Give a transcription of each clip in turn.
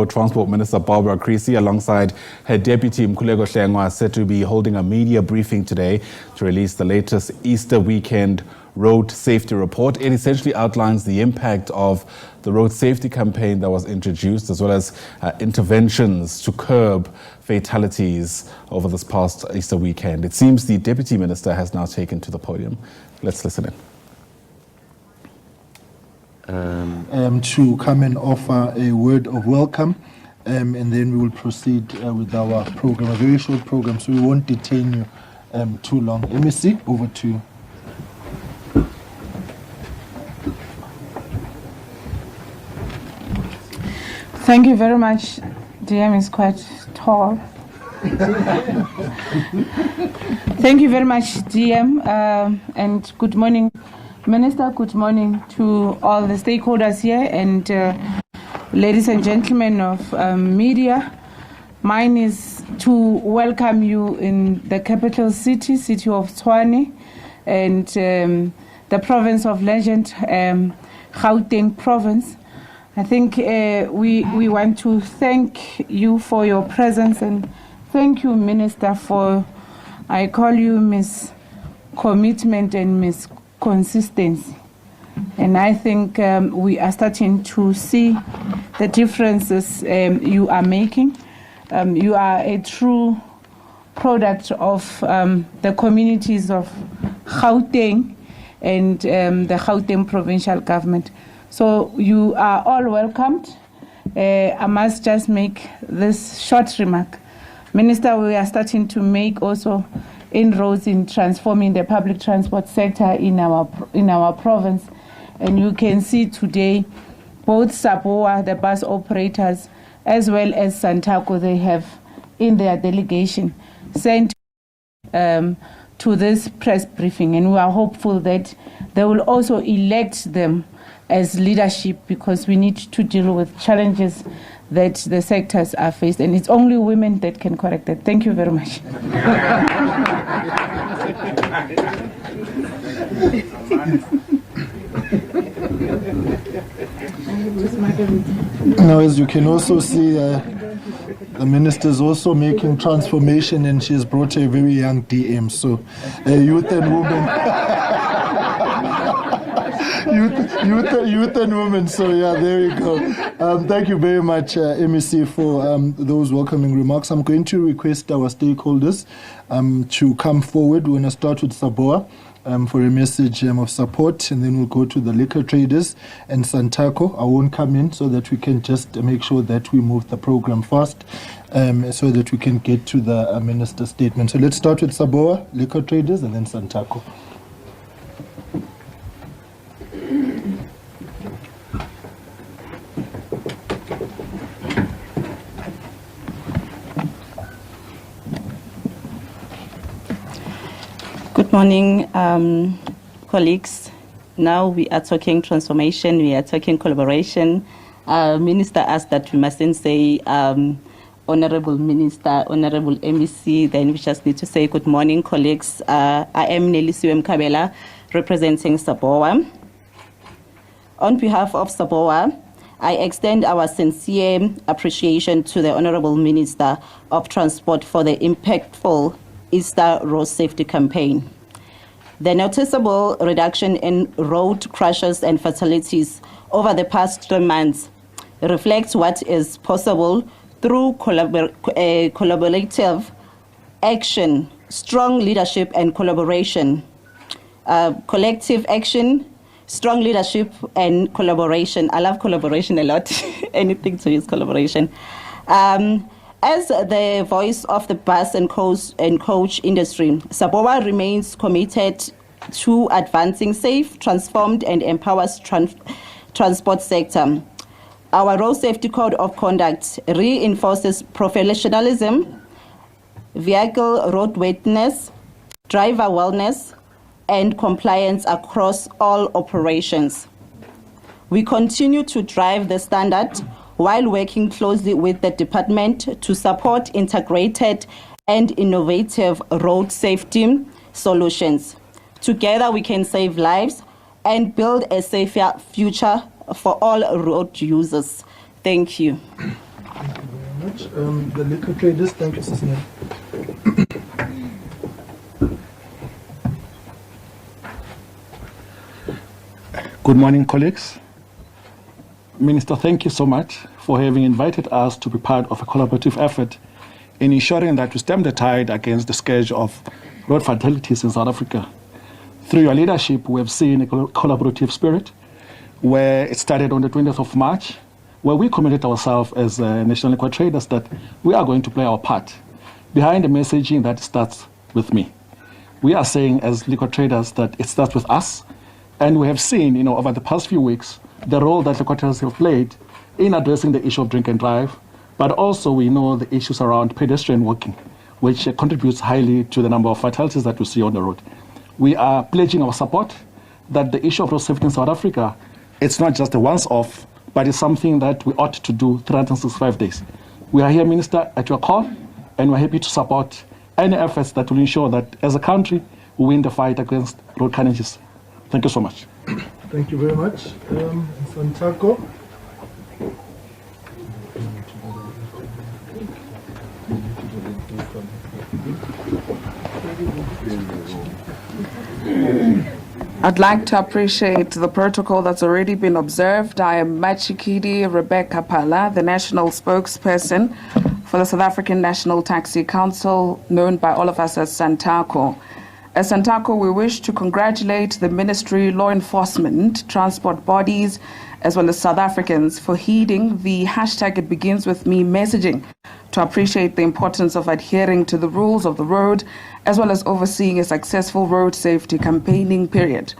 Hlengwa, Transport Minister Barbara Creecy, alongside her deputy Mkhuleko Hlengwa, are said to be holding a media briefing today to release the latest Easter weekend road safety report. It essentially outlines the impact of the road safety campaign that was introduced, as well as interventions to curb fatalities over this past Easter weekend. It seems the Deputy Minister has now taken to the podium. Let's listen in. To come and offer a word of welcome, and then we will proceed with our program, a very short program, so we won't detain you too long. MEC, over to you. Thank you very much. DM is quite tall. Thank you very much, DM, and good morning, Minister. Good morning to all the stakeholders here and ladies and gentlemen of media. Mine is to welcome you in the capital city of Tshwane, and the province of legend, Gauteng province. I think we want to thank you for your presence, and thank you, Minister, for, I call you Miss Commitment and Miss Consistency. And I think we are starting to see the differences you are making. You are a true product of the communities of Gauteng and the Gauteng provincial government. So you are all welcomed. I must just make this short remark. Minister, we are starting to make also inroads in transforming the public transport sector in our province. And you can see today both SABC, the bus operators, as well as Santaco, they have in their delegation sent to this press briefing. And we are hopeful that they will also elect them as leadership, because we need to deal with challenges that the sectors are faced, and it's only women that can correct that. Thank you very much. Now, as you can also see, the minister is also making transformation, and she's brought a very young DM, so youth and women. Youth and women. So yeah, there you go. Thank you very much, MEC, for those welcoming remarks. I'm going to request our stakeholders to come forward. We're going to start with SABC for a message of support, and then we'll go to the liquor traders and Santaco. I won't come in, so that we can just make sure that we move the program fast, so that we can get to the minister's statement. So let's start with SABC, liquor traders, and then Santaco. Good morning, colleagues. Now we are talking transformation, we are talking collaboration. Minister asked that we mustn't say Honorable Minister, Honorable MEC, then we just need to say good morning, colleagues. I am Nelisiwe Mkhabela, representing SABC. On behalf of SABC, I extend our sincere appreciation to the Honorable Minister of Transport for the impactful Easter road safety campaign. The noticeable reduction in road crashes and fatalities over the past 3 months reflects what is possible through collaborative action, strong leadership and collaboration. Collective action, strong leadership and collaboration. I love collaboration a lot. Anything to use collaboration. As the voice of the bus and coach industry, SABC remains committed to advancing safe, transformed, and empowered transport sector. Our Road Safety Code of Conduct reinforces professionalism, vehicle roadworthiness, driver wellness, and compliance across all operations. We continue to drive the standard while working closely with the department to support integrated and innovative road safety solutions. Together we can save lives and build a safer future for all road users. Thank you. much. The liquor traders, thank you, Cecilia. Good morning, colleagues. Minister, thank you so much for having invited us to be part of a collaborative effort in ensuring that we stem the tide against the scourge of road fatalities in South Africa. Through your leadership, we have seen a collaborative spirit where it started on the 20th of March, where we committed ourselves as National Liquor Traders that we are going to play our part behind the messaging that starts with me. We are saying as liquor traders that it starts with us, and we have seen, over the past few weeks, the role that liquor traders have played in addressing the issue of drink and drive, but also we know the issues around pedestrian walking, which contributes highly to the number of fatalities that we see on the road. We are pledging our support that the issue of road safety in South Africa, it's not just a once-off, but it's something that we ought to do 365 days. We are here, Minister, at your call, and we're happy to support any efforts that will ensure that as a country, we win the fight against road carnages. Thank you so much. Thank you very much. Santako. I'd like to appreciate the protocol that's already been observed. I am Machikidi Rebecca Pala, the national spokesperson for the South African National Taxi Council, known by all of us as Santako. As Santako, we wish to congratulate the ministry, law enforcement, transport bodies, as well as South Africans for heeding the #ItBeginsWithMe messaging to appreciate the importance of adhering to the rules of the road, as well as overseeing a successful road safety campaigning period.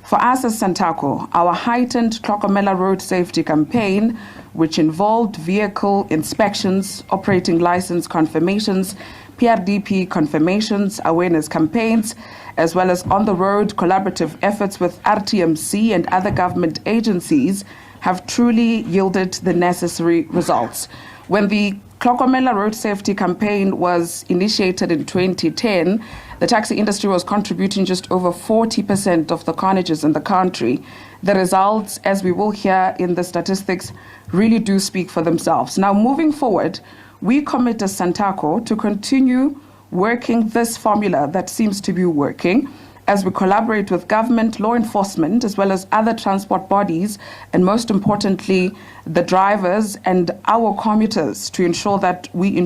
For us as Santako, our heightened Tlokomela road safety campaign, which involved vehicle inspections, operating license confirmations, PRDP confirmations, awareness campaigns, as well as on-the-road collaborative efforts with RTMC and other government agencies, have truly yielded the necessary results. When the Tlokomela Road Safety Campaign was initiated in 2010, the taxi industry was contributing just over 40% of the carnages in the country. The results, as we will hear in the statistics, really do speak for themselves. Now, moving forward, we commit as Santako to continue working this formula that seems to be working as we collaborate with government, law enforcement, as well as other transport bodies, and most importantly, the drivers and our commuters to ensure that we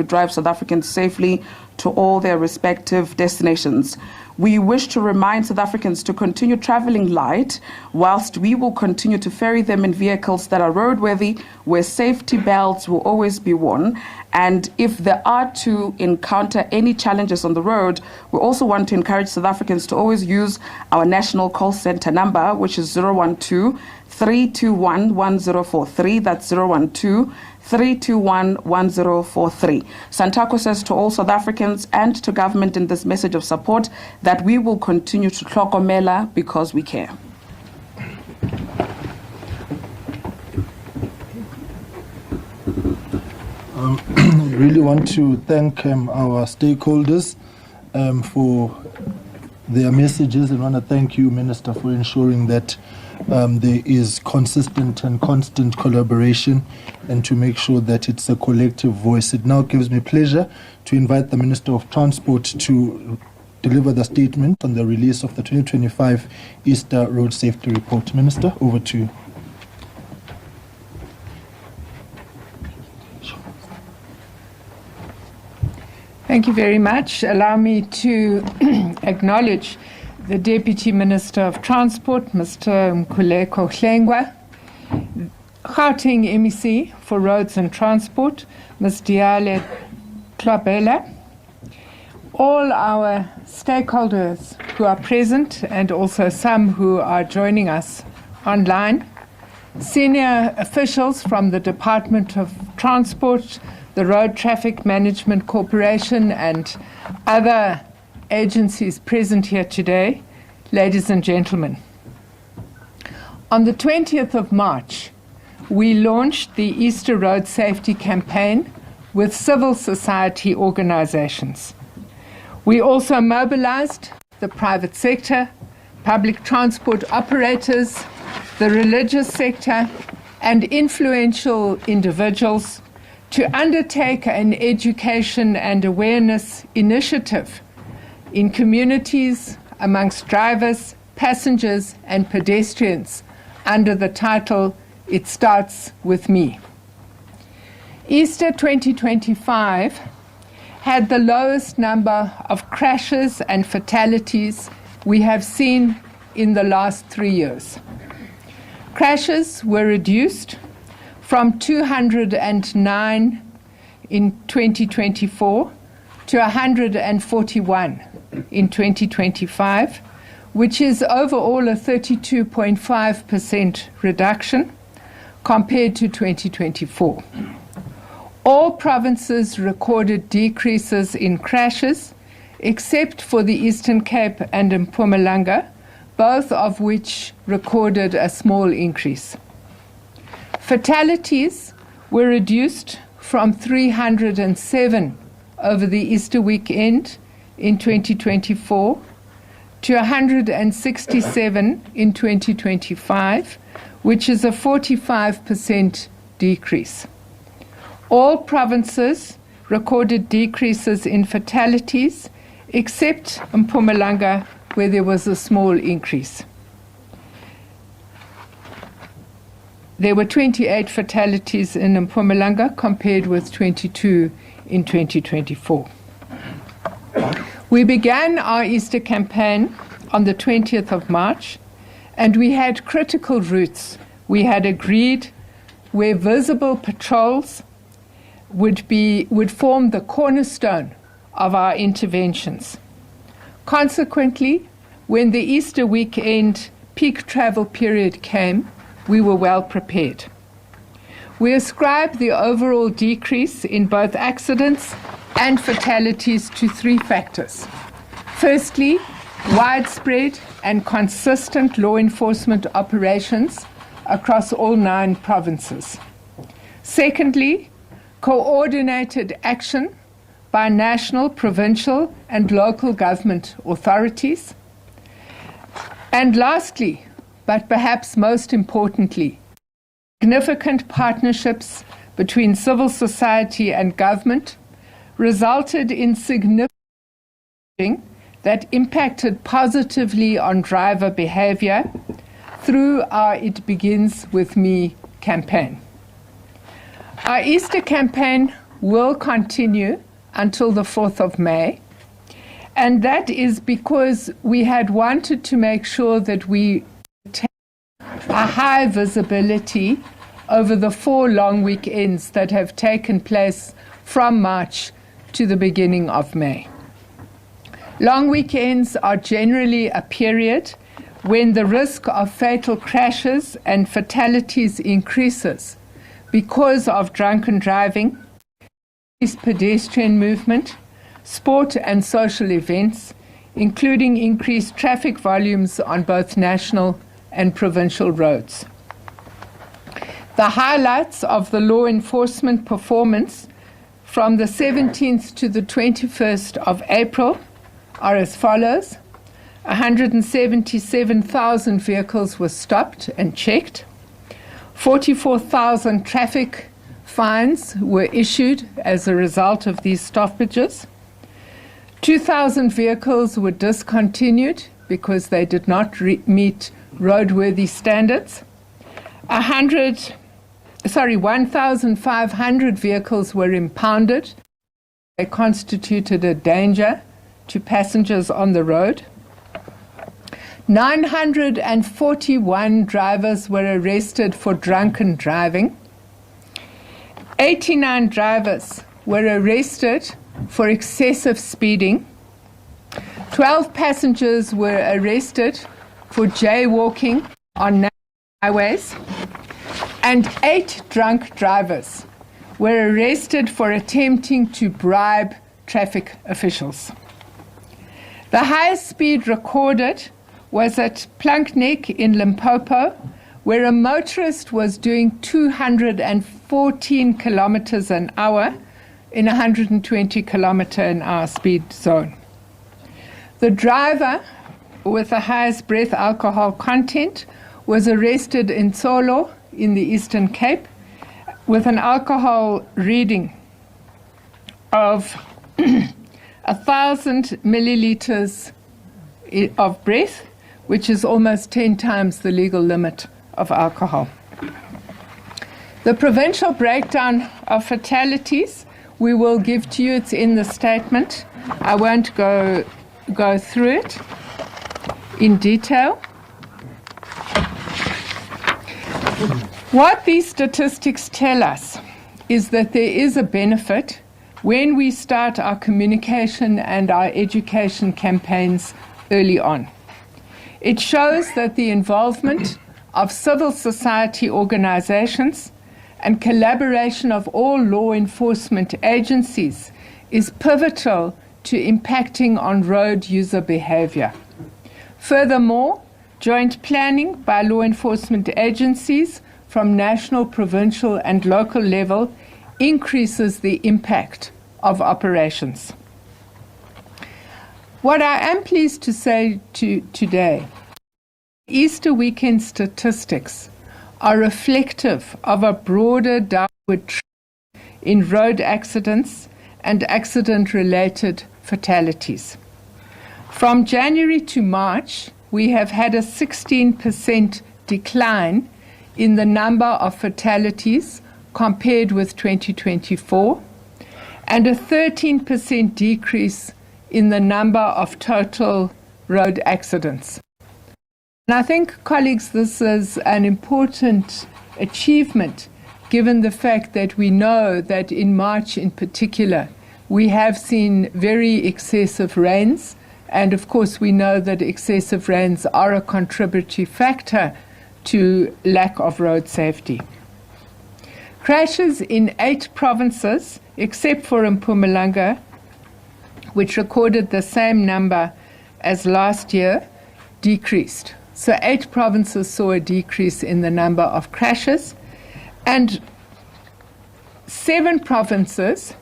drive South Africans safely to all their respective destinations. We wish to remind South Africans to continue traveling light, whilst we will continue to ferry them in vehicles that are roadworthy, where safety belts will always be worn. And if there are to encounter any challenges on the road, we also want to encourage South Africans to always use our national call center number, which is 012-321-1043. That's 012-321-1043. Santako says to all South Africans and to government in this message of support that we will continue to Tlokomela because we care. I really want to thank our stakeholders for their messages, and want to thank you, Minister, for ensuring that there is consistent and constant collaboration, and to make sure that it's a collective voice. It now gives me pleasure to invite the Minister of Transport to deliver the statement on the release of the 2025 Easter Road Safety Report. Minister, over to you. Thank you very much. Allow me to acknowledge the Deputy Minister of Transport, Mr. Mkhuleko Hlengwa, Gauteng MEC for Roads and Transport, Ms. Diale Tlabela, all our stakeholders who are present and also some who are joining us online, senior officials from the Department of Transport, the Road Traffic Management Corporation, and other agencies present here today, ladies and gentlemen. On the 20th of March, we launched the Easter Road Safety Campaign with civil society organizations. We also mobilized the private sector, public transport operators, the religious sector, and influential individuals to undertake an education and awareness initiative in communities amongst drivers, passengers, and pedestrians under the title, It Starts With Me. Easter 2025 had the lowest number of crashes and fatalities we have seen in the last 3 years. Crashes were reduced from 209 in 2024 to 141 in 2025, which is overall a 32.5% reduction compared to 2024. All provinces recorded decreases in crashes, except for the Eastern Cape and Mpumalanga, both of which recorded a small increase. Fatalities were reduced from 307 over the Easter weekend in 2024 to 167 in 2025, which is a 45% decrease. All provinces recorded decreases in fatalities, except Mpumalanga, where there was a small increase. There were 28 fatalities in Mpumalanga compared with 22 in 2024. We began our Easter campaign on the 20th of March, and we had critical routes. We had agreed where visible patrols would form the cornerstone of our interventions. Consequently, when the Easter weekend peak travel period came, we were well prepared. We ascribe the overall decrease in both accidents and fatalities to three factors. Firstly, widespread and consistent law enforcement operations across all 9 provinces. Secondly, coordinated action by national, provincial, and local government authorities. And lastly, but perhaps most importantly, significant partnerships between civil society and government resulted in significant that impacted positively on driver behavior through our It Begins With Me campaign. Our Easter campaign will continue until the 4th of May, and that is because we had wanted to make sure that we take a high visibility over the 4 long weekends that have taken place from March to the beginning of May. Long weekends are generally a period when the risk of fatal crashes and fatalities increases because of drunken driving, pedestrian movement, sport and social events, including increased traffic volumes on both national and provincial roads. The highlights of the law enforcement performance from the 17th to the 21st of April are as follows. 177,000 vehicles were stopped and checked. 44,000 traffic fines were issued as a result of these stoppages. 2,000 vehicles were discontinued because they did not meet roadworthy standards. 1,500 vehicles were impounded. They constituted a danger to passengers on the road. 941 drivers were arrested for drunken driving. 89 drivers were arrested for excessive speeding. 12 passengers were arrested for jaywalking on national highways. And 8 drunk drivers were arrested for attempting to bribe traffic officials. The highest speed recorded was at Plunkneck in Limpopo, where a motorist was doing 214 kilometers an hour in a 120 kilometer an hour speed zone. The driver with the highest breath alcohol content was arrested in Tsolo in the Eastern Cape with an alcohol reading of 1,000 milliliters of breath, which is almost 10 times the legal limit of alcohol. The provincial breakdown of fatalities we will give to you. It's in the statement. I won't go through it in detail. What these statistics tell us is that there is a benefit when we start our communication and our education campaigns early on. It shows that the involvement of civil society organizations and collaboration of all law enforcement agencies is pivotal to impacting on road user behavior. Furthermore, joint planning by law enforcement agencies from national, provincial, and local level increases the impact of operations. What I am pleased to say today, Easter weekend statistics are reflective of a broader downward trend in road accidents and accident-related fatalities. From January to March, we have had a 16% decline in the number of fatalities compared with 2024, and a 13% decrease in the number of total road accidents. And I think, colleagues, this is an important achievement given the fact that we know that in March in particular, we have seen very excessive rains, and of course we know that excessive rains are a contributory factor to lack of road safety. Crashes in 8 provinces, except for Mpumalanga, which recorded the same number as last year, decreased. So 8 provinces saw a decrease in the number of crashes, and 7 provinces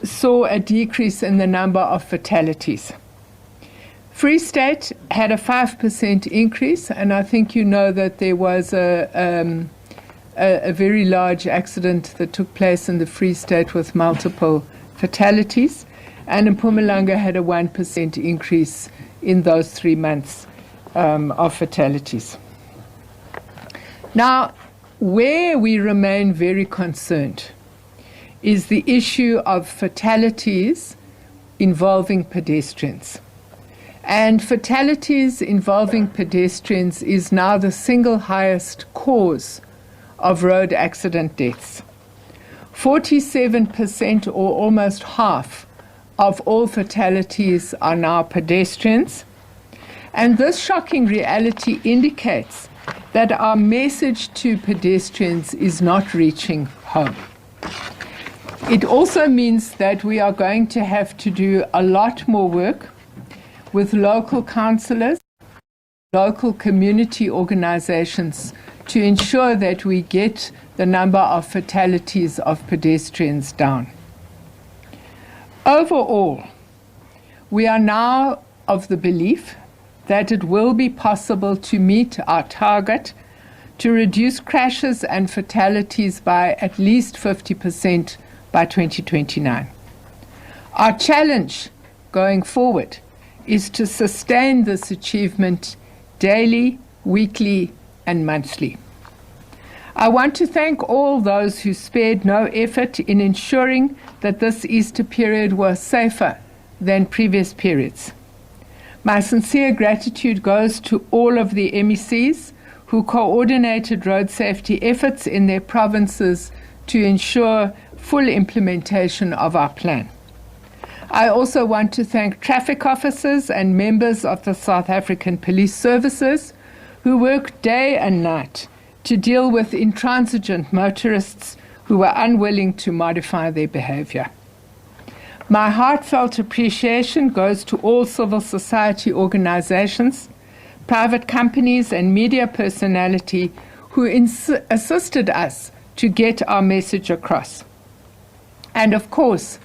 saw a decrease in the number of fatalities. Free State had a 5% increase, and I think you know that there was a very large accident that took place in the Free State with multiple fatalities, and Mpumalanga had a 1% increase in those 3 months of fatalities. Now, where we remain very concerned is the issue of fatalities involving pedestrians. And fatalities involving pedestrians is now the single highest cause of road accident deaths. 47%, or almost half, of all fatalities are now pedestrians. And this shocking reality indicates that our message to pedestrians is not reaching home. It also means that we are going to have to do a lot more work with local councillors, local community organizations to ensure that we get the number of fatalities of pedestrians down. Overall, we are now of the belief that it will be possible to meet our target to reduce crashes and fatalities by at least 50% by 2029. Our challenge going forward is to sustain this achievement daily, weekly, and monthly. I want to thank all those who spared no effort in ensuring that this Easter period was safer than previous periods. My sincere gratitude goes to all of the MECs who coordinated road safety efforts in their provinces to ensure full implementation of our plan. I also want to thank traffic officers and members of the South African Police Services who worked day and night to deal with intransigent motorists who were unwilling to modify their behavior. My heartfelt appreciation goes to all civil society organizations, private companies, and media personality who assisted us to get our message across. And of course,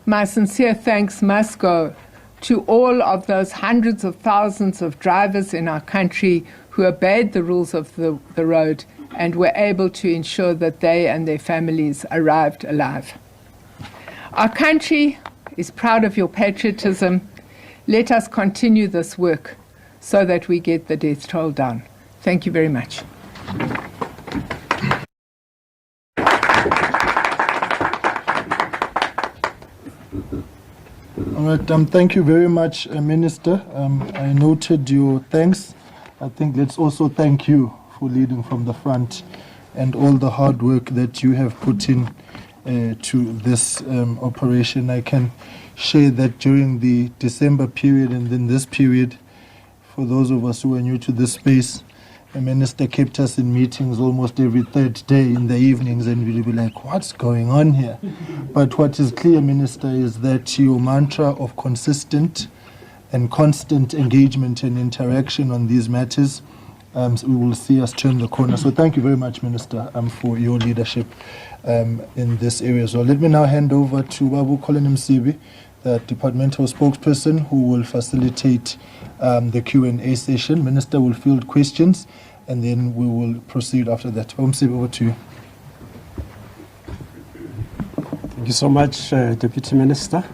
my sincere thanks must go to all of those hundreds of thousands of drivers in our country who obeyed the rules of the road and were able to ensure that they and their families arrived alive. Our country is proud of your patriotism. Let us continue this work so that we get the death toll down. Thank you very much. All right, thank you very much, Minister. I noted your thanks. I think let's also thank you for leading from the front and all the hard work that you have put in to this operation. I can share that during the December period and then this period, for those of us who are new to this space, the Minister kept us in meetings almost every third day in the evenings, and we'll be like, what's going on here? But what is clear, Minister, is that your mantra of consistent and constant engagement and interaction on these matters, we will see us turn the corner. So thank you very much, Minister, for your leadership in this area. So let me now hand over to Babu Colin Msibi, the departmental spokesperson, who will facilitate the Q&A session. Minister will field questions, and then we will proceed after that. Msibi, over to you. Thank you so much, Deputy Minister.